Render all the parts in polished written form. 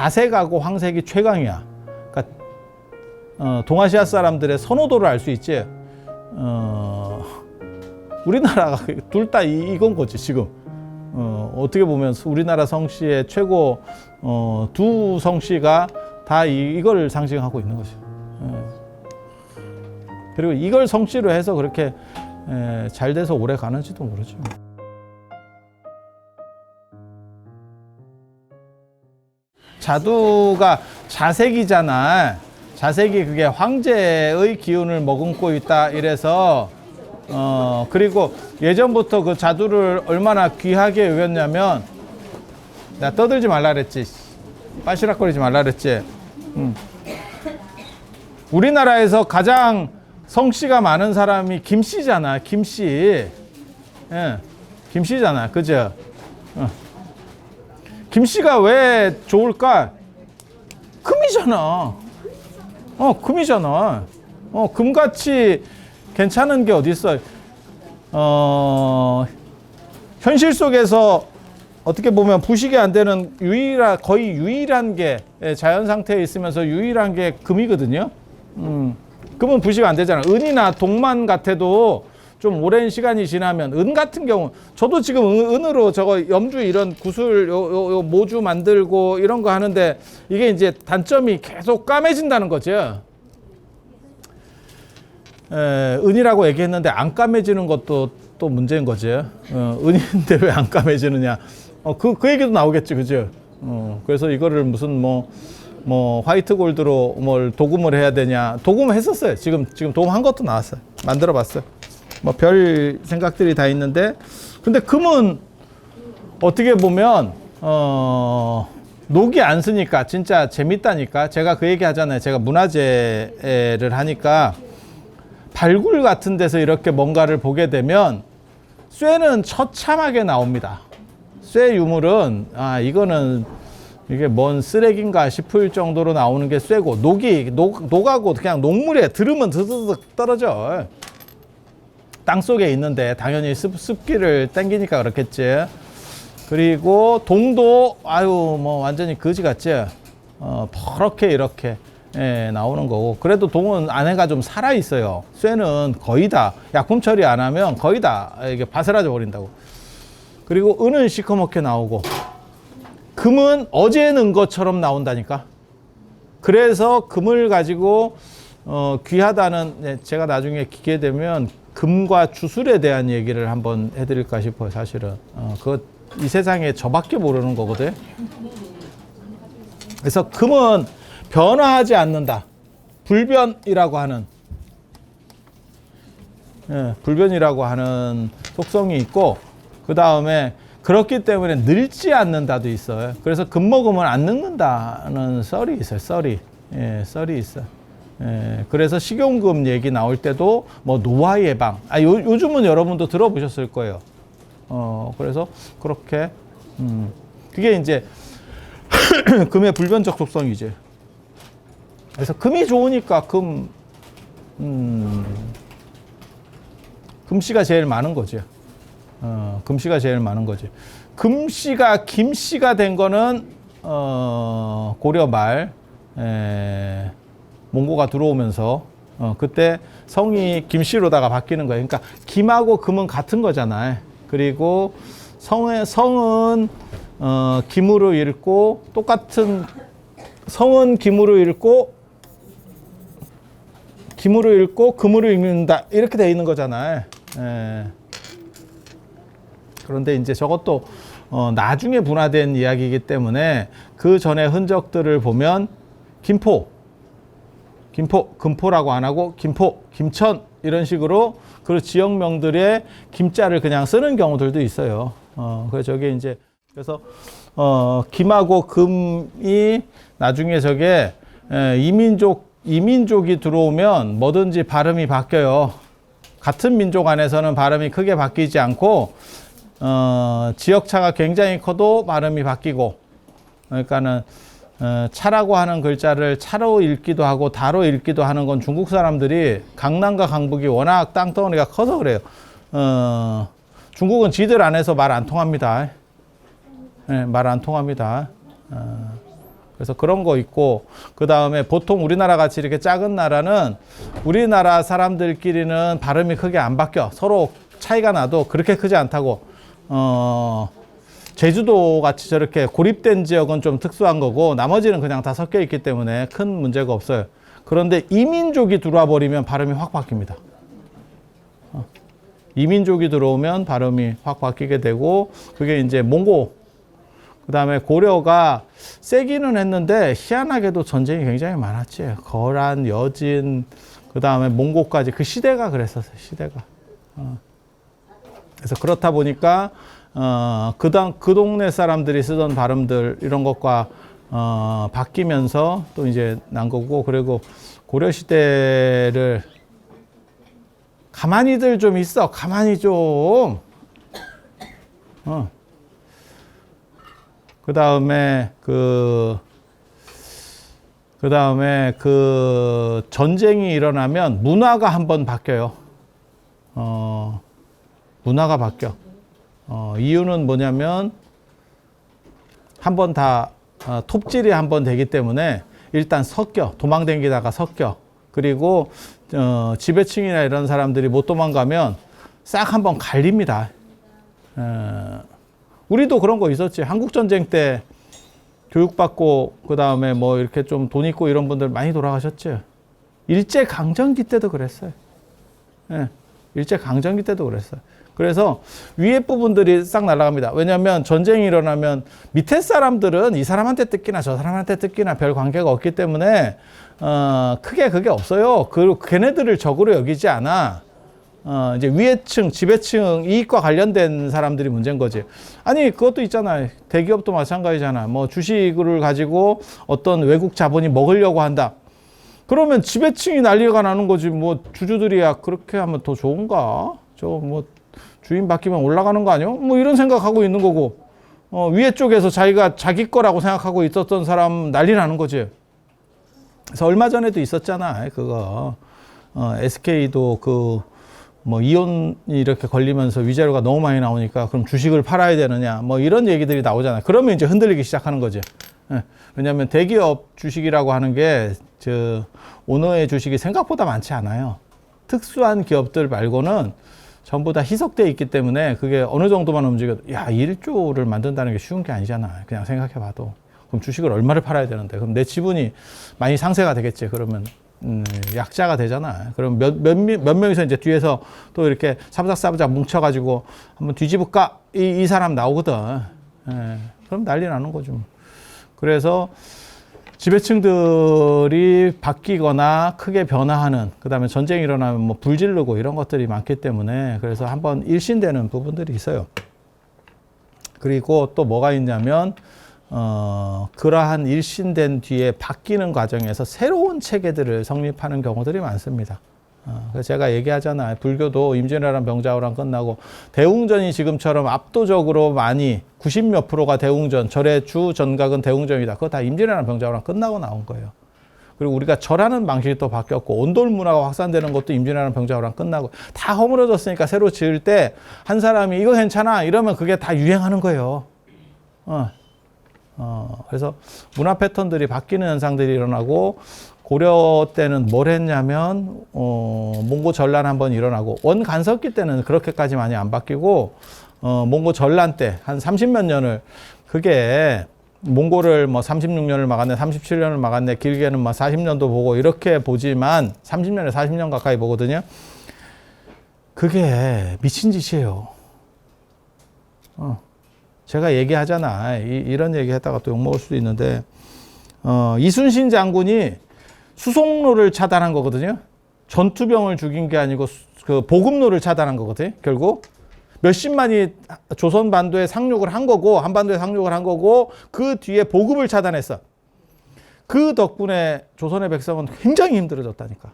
자색하고 황색이 최강이야. 그러니까 동아시아 사람들의 선호도를 알 수 있지. 우리나라가 둘 다 이건 거지 지금. 어떻게 보면 우리나라 성씨의 최고 두 성씨가 다 이걸 상징하고 있는 거죠. 그리고 이걸 성씨로 해서 그렇게 잘 돼서 오래 가는지도 모르죠. 자두가 자색이잖아. 자색이 그게 황제의 기운을 머금고 있다 이래서 그리고 예전부터 그 자두를 얼마나 귀하게 여겼냐면, 내가 떠들지 말라 그랬지, 빠시락거리지 말라 그랬지. 우리나라에서 가장 성씨가 많은 사람이 김씨잖아. 김씨. 예, 김씨잖아. 그죠? 김씨가 왜 좋을까? 금이잖아. 금이잖아. 금같이 괜찮은 게 어딨어. 현실 속에서 어떻게 보면 부식이 안 되는 거의 유일한 게, 자연 상태에 있으면서 유일한 게 금이거든요. 금은 부식 안 되잖아. 은이나 동만 같아도 좀 오랜 시간이 지나면, 은 같은 경우, 저도 지금 은으로 저거 염주 이런 구슬, 요 모주 만들고 이런 거 하는데, 이게 이제 단점이 계속 까매진다는 거죠. 은이라고 얘기했는데 안 까매지는 것도 또 문제인 거죠. 은인데 왜 안 까매지느냐. 그 얘기도 나오겠지, 그죠? 그래서 이거를 무슨 뭐 화이트 골드로 뭘 도금을 해야 되냐. 도금했었어요. 지금 도금한 것도 나왔어요. 만들어 봤어요. 뭐 별 생각들이 다 있는데, 근데 금은 어떻게 보면 녹이 안 쓰니까 진짜 재밌다니까. 제가 그 얘기 하잖아요. 제가 문화재를 하니까 발굴 같은 데서 이렇게 뭔가를 보게 되면 쇠는 처참하게 나옵니다. 쇠 유물은 이거는 이게 뭔 쓰레기인가 싶을 정도로 나오는 게 쇠고, 녹하고 그냥 녹물에 들으면 드드득 떨어져. 땅속에 있는데 당연히 습기를 땡기니까 그렇겠지. 그리고 동도 뭐 완전히 거지 같지. 퍼렇게 이렇게 나오는 거고. 그래도 동은 안에가 좀 살아 있어요. 쇠는 거의 다 약품 처리 안 하면 거의 다 이게 바스라져 버린다고. 그리고 은은 시커멓게 나오고, 금은 어제 는 것처럼 나온다니까. 그래서 금을 가지고 귀하다는, 제가 나중에 기회 되면 금과 주술에 대한 얘기를 한번 해드릴까 싶어요. 사실은 이 세상에 저밖에 모르는 거거든. 그래서 금은 변화하지 않는다. 불변이라고 하는 속성이 있고, 그 다음에 그렇기 때문에 늙지 않는다도 있어요. 그래서 금 먹으면 안 늙는다는 썰이 있어요. 썰이 있어요. 그래서 식용금 얘기 나올 때도 뭐 노화 예방, 요즘은 여러분도 들어보셨을 거예요. 그래서 그렇게 그게 이제 금의 불변적 속성이지. 그래서 금이 좋으니까 금씨가 제일 많은 거죠. 금씨가 제일 많은 거지. 금씨가 김씨가 된 거는 고려 말 몽고가 들어오면서 그때 성이 김씨로다가 바뀌는 거예요. 그러니까 김하고 금은 같은 거잖아요. 그리고 성은 김으로 읽고, 똑같은 성은 김으로 읽고 금으로 읽는다, 이렇게 돼 있는 거잖아요. 그런데 이제 저것도 나중에 분화된 이야기이기 때문에 그 전에 흔적들을 보면 금포라고 안 하고 김포, 김천 이런 식으로 그 지역명들의 김자를 그냥 쓰는 경우들도 있어요. 그래서 저게 이제 김하고 금이 나중에 저게 이민족이 들어오면 뭐든지 발음이 바뀌어요. 같은 민족 안에서는 발음이 크게 바뀌지 않고 지역차가 굉장히 커도 발음이 바뀌고, 그러니까는 차라고 하는 글자를 차로 읽기도 하고 다로 읽기도 하는 건 중국 사람들이 강남과 강북이 워낙 땅덩어리가 커서 그래요. 중국은 지들 안에서 말 안 통합니다. 말 안 통합니다. 그래서 그런 거 있고, 그 다음에 보통 우리나라 같이 이렇게 작은 나라는 우리나라 사람들끼리는 발음이 크게 안 바뀌어. 서로 차이가 나도 그렇게 크지 않다고. 제주도 같이 저렇게 고립된 지역은 좀 특수한 거고, 나머지는 그냥 다 섞여 있기 때문에 큰 문제가 없어요. 그런데 이민족이 들어와 버리면 발음이 확 바뀝니다. 이민족이 들어오면 발음이 확 바뀌게 되고, 그게 이제 몽고, 그 다음에 고려가 세기는 했는데 희한하게도 전쟁이 굉장히 많았지. 거란, 여진, 그 다음에 몽고까지. 그 시대가 그랬었어요. 시대가. 그래서 그렇다 보니까 그 동네 사람들이 쓰던 발음들 이런 것과 바뀌면서 또 이제 난 거고, 그리고 고려 시대를 가만히들 좀 있어. 가만히 좀. 그 다음에 전쟁이 일어나면 문화가 한번 바뀌어요. 문화가 바뀌어. 이유는 뭐냐면 한번 다 톱질이 한번 되기 때문에 일단 섞여. 도망다니다가 섞여. 그리고 지배층이나 이런 사람들이 못 도망가면 싹 한번 갈립니다. 우리도 그런 거 있었지. 한국전쟁 때 교육받고 그 다음에 뭐 이렇게 좀 돈 있고 이런 분들 많이 돌아가셨지. 일제강점기 때도 그랬어요. 예, 일제강점기 때도 그랬어요. 그래서 위에 부분들이 싹 날아갑니다. 왜냐하면 전쟁이 일어나면 밑에 사람들은 이 사람한테 뜯기나 저 사람한테 뜯기나 별 관계가 없기 때문에 크게 그게 없어요. 그리고 걔네들을 적으로 여기지 않아. 이제 위에층, 지배층, 이익과 관련된 사람들이 문제인 거지. 아니, 그것도 있잖아요. 대기업도 마찬가지잖아. 뭐 주식을 가지고 어떤 외국 자본이 먹으려고 한다. 그러면 지배층이 난리가 나는 거지. 뭐 주주들이야 그렇게 하면 더 좋은가? 저 뭐 주인 바뀌면 올라가는 거 아니야? 뭐 이런 생각하고 있는 거고. 위에 쪽에서 자기가 자기 거라고 생각하고 있었던 사람 난리 나는 거지. 그래서 얼마 전에도 있었잖아. 그거. SK도 뭐 이혼이 이렇게 걸리면서 위자료가 너무 많이 나오니까 그럼 주식을 팔아야 되느냐 뭐 이런 얘기들이 나오잖아요. 그러면 이제 흔들리기 시작하는 거지. 왜냐하면 대기업 주식이라고 하는 게 오너의 주식이 생각보다 많지 않아요. 특수한 기업들 말고는 전부 다 희석되어 있기 때문에 그게 어느 정도만 움직여도 1조를 만든다는 게 쉬운 게 아니잖아. 그냥 생각해 봐도. 그럼 주식을 얼마를 팔아야 되는데 그럼 내 지분이 많이 상쇄가 되겠지. 그러면 약자가 되잖아. 그럼 몇 명이서 이제 뒤에서 또 이렇게 사부작 뭉쳐가지고 한번 뒤집을까? 이 사람 나오거든. 그럼 난리 나는 거죠. 그래서 지배층들이 바뀌거나 크게 변화하는, 그 다음에 전쟁이 일어나면 뭐 불지르고 이런 것들이 많기 때문에 그래서 한번 일신되는 부분들이 있어요. 그리고 또 뭐가 있냐면, 그러한 일신된 뒤에 바뀌는 과정에서 새로운 체계들을 성립하는 경우들이 많습니다. 그래서 제가 얘기하잖아요. 불교도 임진왜란 병자호란 끝나고 대웅전이 지금처럼 압도적으로 많이 90몇 프로가 대웅전, 절의 주 전각은 대웅전이다. 그거 다 임진왜란 병자호란 끝나고 나온 거예요. 그리고 우리가 절하는 방식이 또 바뀌었고 온돌 문화가 확산되는 것도 임진왜란 병자호란 끝나고 다 허물어졌으니까 새로 지을 때 한 사람이 이거 괜찮아 이러면 그게 다 유행하는 거예요. 그래서 문화 패턴들이 바뀌는 현상들이 일어나고 고려 때는 뭘 했냐면 몽고 전란 한번 일어나고 원간섭기 때는 그렇게까지 많이 안 바뀌고 몽고 전란 때 한 30몇 년을 그게 몽고를 뭐 36년을 막았네 37년을 막았네 길게는 뭐 40년도 보고 이렇게 보지만 30년에 40년 가까이 보거든요. 그게 미친 짓이에요. 제가 얘기하잖아. 이런 얘기 했다가 또 욕먹을 수도 있는데 이순신 장군이 수송로를 차단한 거거든요. 전투병을 죽인 게 아니고 그 보급로를 차단한 거거든요. 결국 몇십만이 조선 반도에 상륙을 한 거고 한반도에 상륙을 한 거고 그 뒤에 보급을 차단했어. 그 덕분에 조선의 백성은 굉장히 힘들어졌다니까.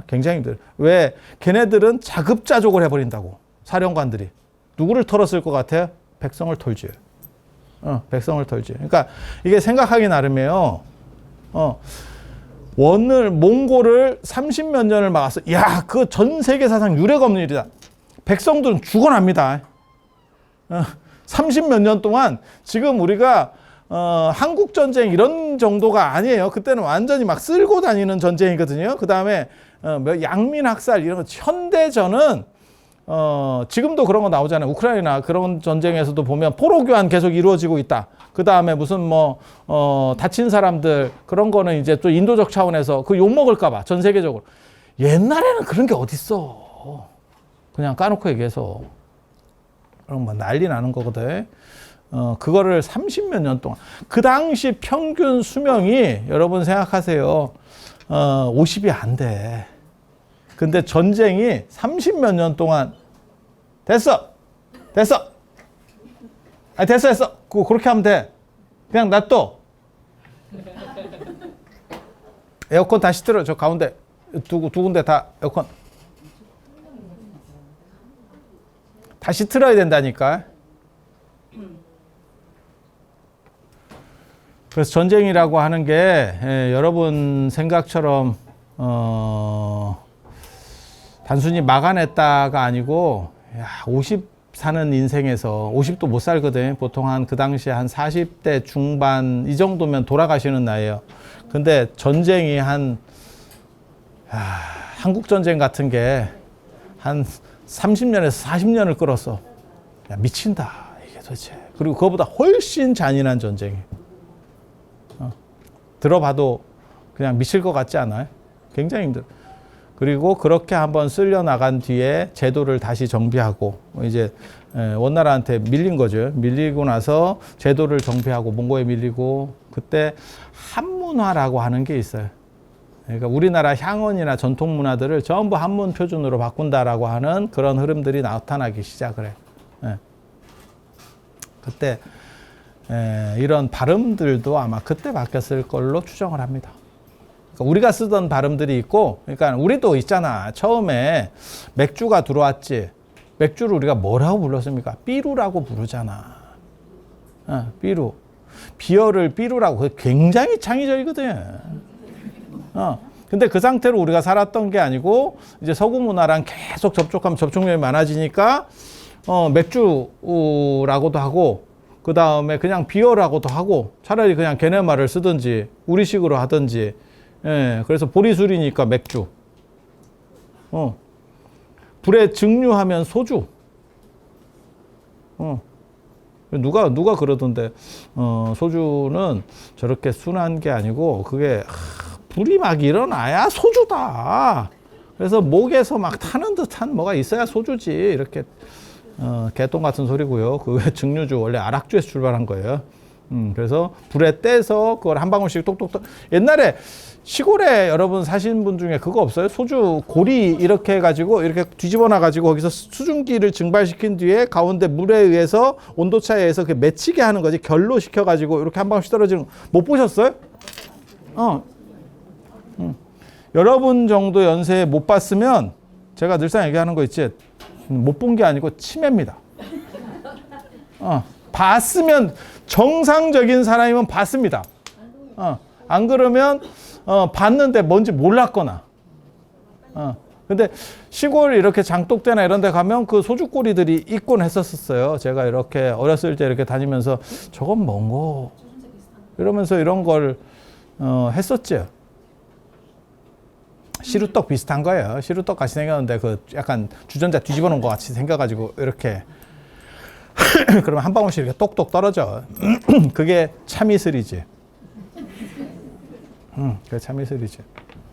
굉장히 힘들어. 왜? 걔네들은 자급자족을 해버린다고. 사령관들이. 누구를 털었을 것 같아요? 백성을 털지. 백성을 털지. 그러니까 이게 생각하기 나름이에요. 몽고를 30몇 년을 막았어. 야, 그 전 세계 사상 유례가 없는 일이다. 백성들은 죽어납니다. 30몇 년 동안 지금 우리가 한국 전쟁 이런 정도가 아니에요. 그때는 완전히 막 쓸고 다니는 전쟁이거든요. 그 다음에 양민 학살 이런 거. 현대전은 지금도 그런 거 나오잖아요. 우크라이나 그런 전쟁에서도 보면 포로 교환 계속 이루어지고 있다. 그 다음에 무슨 다친 사람들 그런 거는 이제 또 인도적 차원에서 그 욕 먹을까봐 전 세계적으로. 옛날에는 그런 게 어딨어. 그냥 까놓고 얘기해서. 그럼 뭐 난리 나는 거거든. 그거를 30몇 년 동안. 그 당시 평균 수명이 여러분 생각하세요. 50이 안 돼. 근데 전쟁이 30몇 년 동안 됐어. 아니 됐어. 그렇게 하면 돼. 그냥 놔둬. 에어컨 다시 틀어. 저 가운데 두 군데 다 에어컨 다시 틀어야 된다니까. 그래서 전쟁이라고 하는 게 여러분 생각처럼 단순히 막아냈다가 아니고 50 사는 인생에서 50도 못 살거든. 보통 그 당시에 한 40대 중반 이 정도면 돌아가시는 나이에요. 근데 전쟁이 한국 전쟁 같은 게 한 30년에서 40년을 끌었어. 야, 미친다 이게 도대체. 그리고 그거보다 훨씬 잔인한 전쟁이. 들어봐도 그냥 미칠 것 같지 않아요? 굉장히 힘들어. 그리고 그렇게 한번 쓸려 나간 뒤에 제도를 다시 정비하고 이제 원나라한테 밀린 거죠. 밀리고 나서 제도를 정비하고 몽고에 밀리고 그때 한문화라고 하는 게 있어요. 그러니까 우리나라 향언이나 전통 문화들을 전부 한문 표준으로 바꾼다라고 하는 그런 흐름들이 나타나기 시작을 해요. 그때 이런 발음들도 아마 그때 바뀌었을 걸로 추정을 합니다. 그러니까 우리가 쓰던 발음들이 있고, 그러니까 우리도 있잖아. 처음에 맥주가 들어왔지. 맥주를 우리가 뭐라고 불렀습니까? 삐루라고 부르잖아. 삐루. 비어를 삐루라고. 그게 굉장히 창의적이거든. 근데 그 상태로 우리가 살았던 게 아니고, 이제 서구 문화랑 계속 접촉하면 접촉면이 많아지니까, 맥주라고도 하고, 그 다음에 그냥 비어라고도 하고, 차라리 그냥 걔네 말을 쓰든지, 우리식으로 하든지, 그래서 보리술이니까 맥주. 불에 증류하면 소주. 누가 그러던데, 소주는 저렇게 순한 게 아니고, 그게, 불이 막 일어나야 소주다. 그래서 목에서 막 타는 듯한 뭐가 있어야 소주지. 이렇게, 개똥 같은 소리고요. 그 증류주, 원래 아락주에서 출발한 거예요. 그래서 불에 떼서 그걸 한 방울씩 똑똑똑. 옛날에 시골에 여러분 사신 분 중에 그거 없어요? 소주 고리 이렇게 해가지고 이렇게 뒤집어 놔가지고 거기서 수증기를 증발시킨 뒤에 가운데 물에 의해서 온도차에 의해서 맺히게 하는 거지. 결로 시켜가지고 이렇게 한 방울씩 떨어지는 거 못 보셨어요? 여러분 정도 연세에 못 봤으면 제가 늘상 얘기하는 거 있지. 못 본 게 아니고 치매입니다. 봤으면 정상적인 사람이면 봤습니다. 안 그러면 봤는데 뭔지 몰랐거나. 근데 시골 이렇게 장독대나 이런 데 가면 그 소주꼬리들이 있곤 했었어요. 제가 이렇게 어렸을 때 이렇게 다니면서 저건 뭔고 이러면서 이런 걸 했었죠. 시루떡 비슷한 거예요. 시루떡 같이 생겼는데 그 약간 주전자 뒤집어 놓은 것 같이 생겨가지고 이렇게 그러면 한 방울씩 이렇게 똑똑 떨어져. 그게 참이슬이지. 그게 참이슬이지.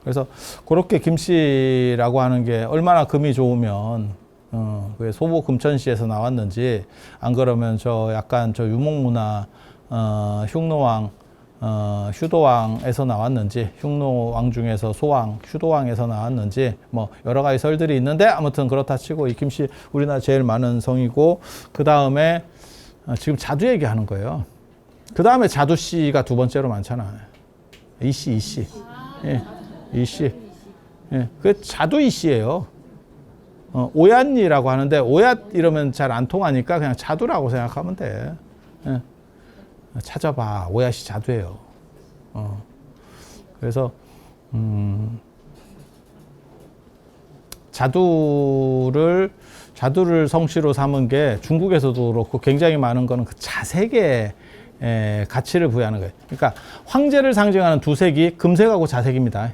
그래서 그렇게 김씨라고 하는 게 얼마나 금이 좋으면 왜 소보 금천시에서 나왔는지, 안 그러면 저 약간 저 유목문화 흉노왕 휴도왕에서 나왔는지, 흉노왕 중에서 소왕 휴도왕에서 나왔는지 뭐 여러 가지 설들이 있는데, 아무튼 그렇다 치고 이 김씨 우리나라 제일 많은 성이고, 그 다음에 지금 자두 얘기하는 거예요. 그 다음에 자두씨가 두 번째로 많잖아. 이씨. 예, 이씨. 예, 그 자두 이씨예요. 오얏니라고 하는데 오얏 이러면 잘 안 통하니까 그냥 자두라고 생각하면 돼. 예. 찾아봐. 오얏이 자두예요. 그래서 자두를 성씨로 삼은 게 중국에서도 그렇고 굉장히 많은 거는 그 자색에 가치를 부여하는 거예요. 그러니까 황제를 상징하는 두 색이 금색하고 자색입니다.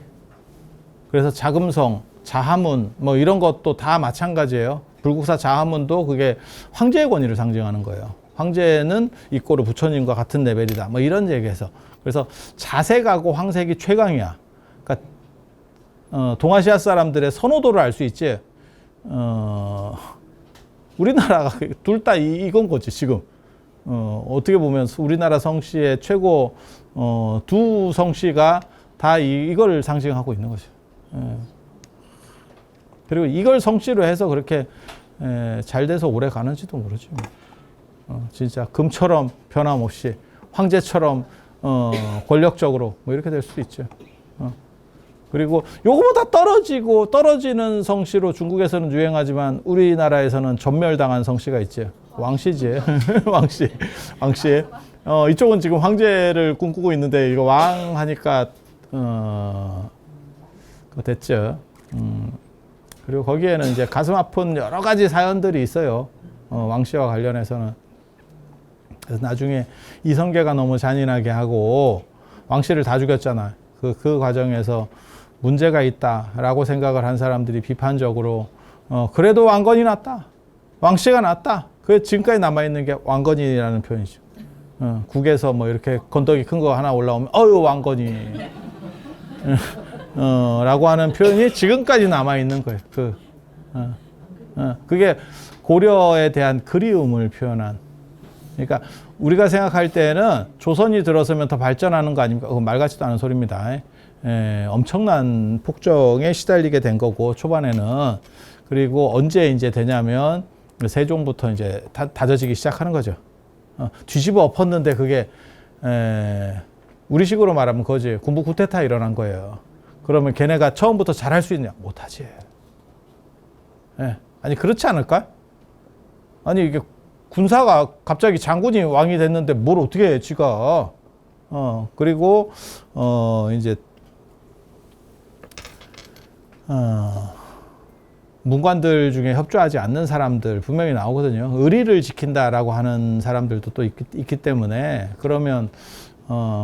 그래서 자금성, 자하문 뭐 이런 것도 다 마찬가지예요. 불국사 자하문도 그게 황제의 권위를 상징하는 거예요. 황제는 이꼬르 부처님과 같은 레벨이다. 뭐 이런 얘기해서. 그래서 자색하고 황색이 최강이야. 그러니까 동아시아 사람들의 선호도를 알 수 있지. 우리나라가 둘 다 이건 거지 지금. 어떻게 보면 우리나라 성씨의 최고 두 성씨가 다 이걸 상징하고 있는 거죠. 그리고 이걸 성씨로 해서 그렇게 잘 돼서 오래 가는지도 모르지. 진짜 금처럼 변함없이 황제처럼 권력적으로 뭐 이렇게 될 수도 있죠. 그리고 요거보다 떨어지는 성씨로 중국에서는 유행하지만 우리나라에서는 전멸당한 성씨가 있죠. 왕씨지. 왕씨. 이쪽은 지금 황제를 꿈꾸고 있는데 이거 왕 하니까 됐죠. 그리고 거기에는 이제 가슴 아픈 여러 가지 사연들이 있어요. 왕씨와 관련해서는. 그래서 나중에 이성계가 너무 잔인하게 하고 왕씨를 다 죽였잖아. 그 과정에서 문제가 있다라고 생각을 한 사람들이 비판적으로 그래도 왕건이 낫다. 왕씨가 낫다. 그게 지금까지 남아있는 게 왕건이라는 표현이죠. 국에서 뭐 이렇게 건더기 큰 거 하나 올라오면 어유 왕건이 라고 하는 표현이 지금까지 남아있는 거예요. 그게 고려에 대한 그리움을 표현한. 그러니까 우리가 생각할 때는 조선이 들어서면 더 발전하는 거 아닙니까? 그건 말 같지도 않은 소리입니다. 엄청난 폭정에 시달리게 된 거고 초반에는. 그리고 언제 이제 되냐면 세종부터 이제 다져지기 시작하는 거죠. 뒤집어 엎었는데 그게 우리식으로 말하면 그거지. 군부 쿠데타 일어난 거예요. 그러면 걔네가 처음부터 잘할 수 있냐? 못하지. 아니 그렇지 않을까? 아니 이게 군사가 갑자기 장군이 왕이 됐는데 뭘 어떻게 해, 지가. 그리고 이제 문관들 중에 협조하지 않는 사람들 분명히 나오거든요. 의리를 지킨다라고 하는 사람들도 또 있기 때문에 그러면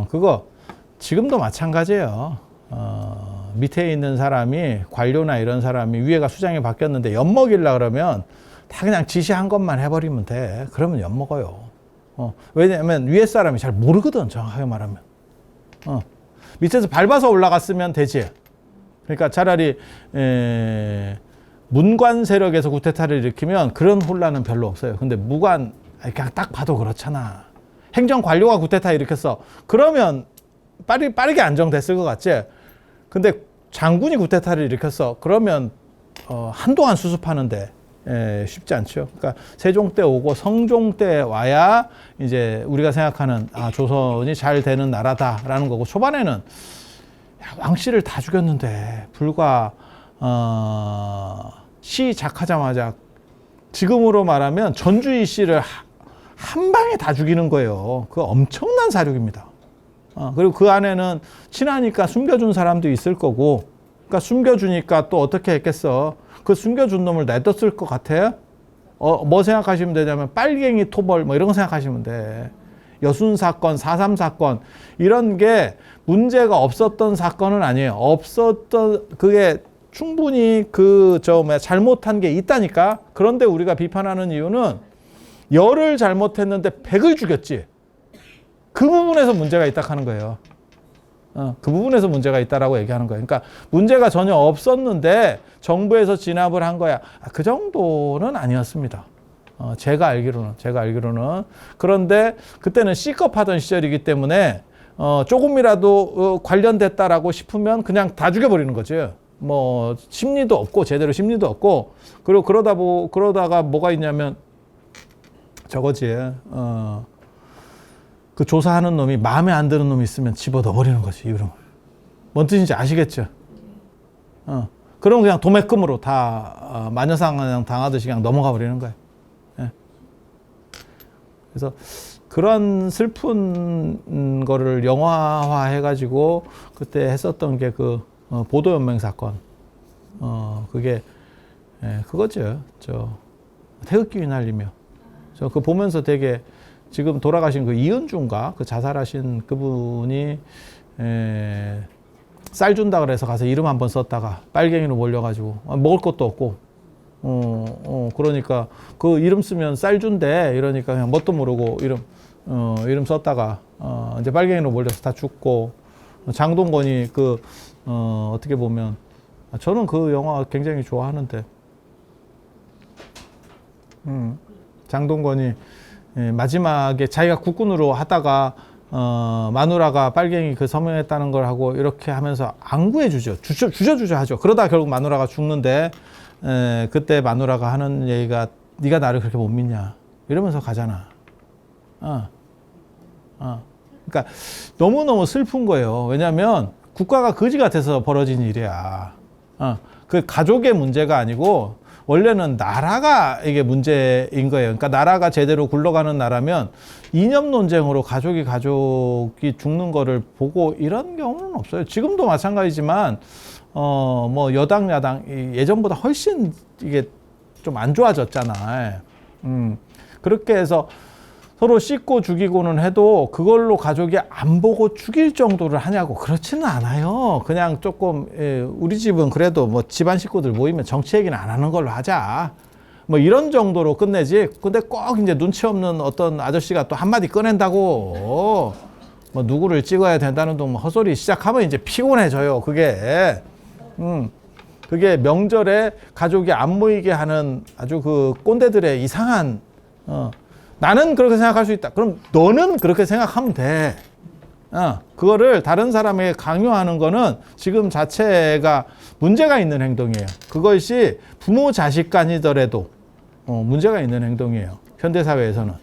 그거 지금도 마찬가지예요. 밑에 있는 사람이 관료나 이런 사람이 위에가 수장이 바뀌었는데 엿먹이려 그러면 다 그냥 지시한 것만 해버리면 돼. 그러면 엿먹어요. 왜냐하면 위에 사람이 잘 모르거든, 정확하게 말하면. 밑에서 밟아서 올라갔으면 되지. 그러니까 차라리 문관 세력에서 쿠데타를 일으키면 그런 혼란은 별로 없어요. 근데 무관, 그냥 딱 봐도 그렇잖아. 행정 관료가 쿠데타 일으켰어. 그러면 빠르게 안정됐을 것 같지? 근데 장군이 쿠데타를 일으켰어. 그러면 한동안 수습하는데 쉽지 않죠. 그러니까 세종 때 오고 성종 때 와야 이제 우리가 생각하는 조선이 잘 되는 나라다라는 거고, 초반에는 왕씨를 다 죽였는데 불과 시작하자마자 지금으로 말하면 전주희 씨를 한 방에 다 죽이는 거예요. 그 엄청난 사륙입니다. 그리고 그 안에는 친하니까 숨겨준 사람도 있을 거고, 그러니까 숨겨주니까 또 어떻게 했겠어. 그 숨겨준 놈을 내뒀을 것 같아요? 뭐 생각하시면 되냐면 빨갱이 토벌 뭐 이런 거 생각하시면 돼. 여순 사건, 4.3 사건 이런 게 문제가 없었던 사건은 아니에요. 그게 충분히 잘못한 게 있다니까. 그런데 우리가 비판하는 이유는 10을 잘못했는데 100을 죽였지. 그 부분에서 문제가 있다 하는 거예요. 그 부분에서 문제가 있다라고 얘기하는 거예요. 그러니까 문제가 전혀 없었는데 정부에서 진압을 한 거야. 그 정도는 아니었습니다. 제가 알기로는. 그런데 그때는 C급하던 시절이기 때문에 조금이라도 관련됐다라고 싶으면 그냥 다 죽여버리는 거죠. 뭐 심리도 없고 제대로 심리도 없고, 그리고 그러다가 뭐가 있냐면 저거지. 그 조사하는 놈이 마음에 안 드는 놈이 있으면 집어넣어 버리는 거지, 이름을. 뭔 뜻인지 아시겠죠? 그럼 그냥 도매금으로 다 마녀사냥 당하듯이 그냥 넘어가 버리는 거예요. 예. 그래서 그런 슬픈 거를 영화화 해가지고 그때 했었던 게 그 보도연맹 사건. 그게 그거죠. 태극기 휘날리며. 저 그 보면서 되게 지금 돌아가신 그 이은주인가 그 자살하신 그분이 쌀 준다 그래서 가서 이름 한번 썼다가 빨갱이로 몰려가지고 먹을 것도 없고 그러니까 그 이름 쓰면 쌀 준대 이러니까 그냥 뭣도 모르고 이름 썼다가 이제 빨갱이로 몰려서 다 죽고 장동건이 어떻게 보면 저는 그 영화 굉장히 좋아하는데 장동건이 마지막에 자기가 국군으로 하다가 마누라가 빨갱이 그 서명했다는 걸 하고 이렇게 하면서 안 구해주죠. 주저주저 하죠. 그러다 결국 마누라가 죽는데 그때 마누라가 하는 얘기가 네가 나를 그렇게 못 믿냐 이러면서 가잖아. 그러니까 너무너무 슬픈 거예요. 왜냐하면 국가가 거지 같아서 벌어진 일이야. 그 가족의 문제가 아니고 원래는 나라가 이게 문제인 거예요. 그러니까 나라가 제대로 굴러가는 나라면 이념 논쟁으로 가족이 죽는 거를 보고 이런 경우는 없어요. 지금도 마찬가지지만 뭐 여당 야당 예전보다 훨씬 이게 좀 안 좋아졌잖아. 그렇게 해서 서로 씻고 죽이고는 해도 그걸로 가족이 안 보고 죽일 정도를 하냐고 그렇지는 않아요. 그냥 조금 우리 집은 그래도 뭐 집안 식구들 모이면 정치 얘기는 안 하는 걸로 하자. 뭐 이런 정도로 끝내지. 근데 꼭 이제 눈치 없는 어떤 아저씨가 또 한마디 꺼낸다고 뭐 누구를 찍어야 된다는 둥 헛소리 시작하면 이제 피곤해져요. 그게 명절에 가족이 안 모이게 하는 아주 그 꼰대들의 이상한 나는 그렇게 생각할 수 있다. 그럼 너는 그렇게 생각하면 돼. 그거를 다른 사람에게 강요하는 거는 지금 자체가 문제가 있는 행동이에요. 그것이 부모 자식 간이더라도 문제가 있는 행동이에요. 현대사회에서는.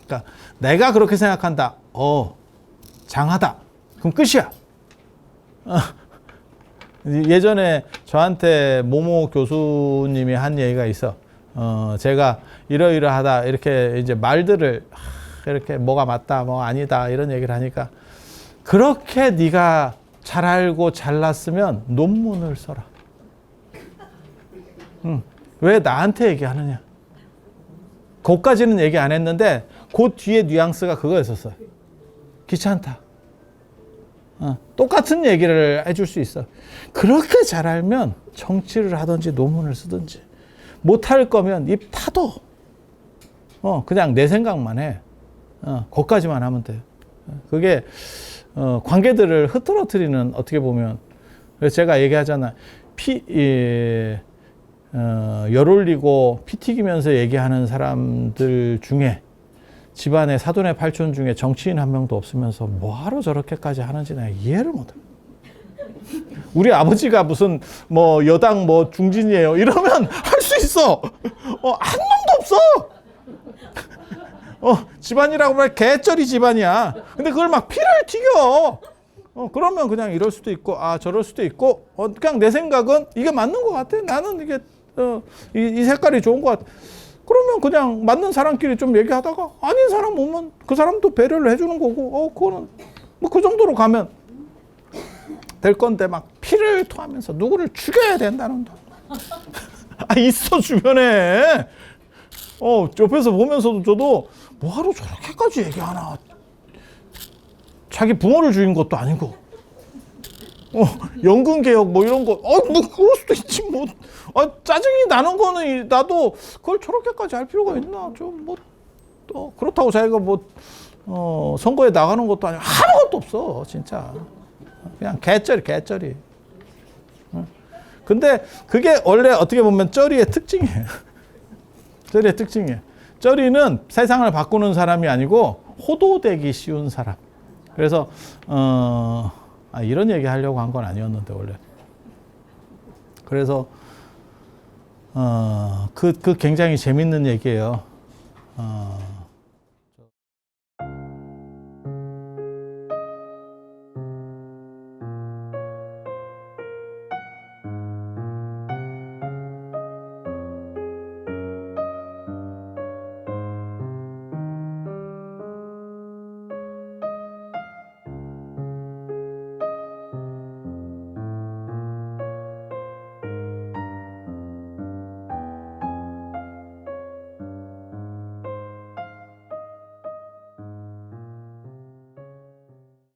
그러니까 내가 그렇게 생각한다. 장하다. 그럼 끝이야. 예전에 저한테 모모 교수님이 한 얘기가 있어. 제가 이러이러하다 이렇게 이제 말들을 이렇게 뭐가 맞다 뭐 아니다 이런 얘기를 하니까 그렇게 네가 잘 알고 잘났으면 논문을 써라. 왜 나한테 얘기하느냐. 그것까지는 얘기 안 했는데 그 뒤에 뉘앙스가 그거였었어요. 귀찮다. 똑같은 얘기를 해줄 수 있어. 그렇게 잘 알면 정치를 하든지 논문을 쓰든지 못할 거면 입 타도 그냥 내 생각만 해. 거기까지만 하면 돼. 그게 관계들을 흐트러뜨리는 어떻게 보면 그래서 제가 얘기하잖아. 열 올리고 피 튀기면서 얘기하는 사람들 중에 집안에 사돈의 팔촌 중에 정치인 한 명도 없으면서 뭐하러 저렇게까지 하는지 내가 이해를 못해. 우리 아버지가 무슨 뭐 여당 뭐 중진이에요 이러면 할 수 있어. 한 놈도 없어. 집안이라고 말 개쩌리 집안이야. 근데 그걸 막 피를 튀겨. 그러면 그냥 이럴 수도 있고 저럴 수도 있고 그냥 내 생각은 이게 맞는 것 같아. 나는 이게 이 색깔이 좋은 것 같아. 그러면 그냥 맞는 사람끼리 좀 얘기하다가 아닌 사람 오면 그 사람도 배려를 해주는 거고 그거는 뭐 그 정도로 가면 될 건데 막 피를 토하면서 누구를 죽여야 된다는 있어 주변에 옆에서 보면서도 저도 뭐하러 저렇게까지 얘기하나. 자기 부모를 죽인 것도 아니고 연금개혁 뭐 이런 거 뭐 그럴 수도 있지 뭐. 짜증이 나는 거는 나도 그걸 저렇게까지 할 필요가 있나. 좀 뭐 그렇다고 자기가 뭐 선거에 나가는 것도 아니고 아무것도 없어 진짜. 그냥 개쩌리. 근데 그게 원래 어떻게 보면 쩌리의 특징이에요. 쩌리의 특징이에요. 쩌리는 세상을 바꾸는 사람이 아니고 호도되기 쉬운 사람. 그래서 이런 얘기 하려고 한 건 아니었는데 원래. 그래서 그 굉장히 재밌는 얘기예요.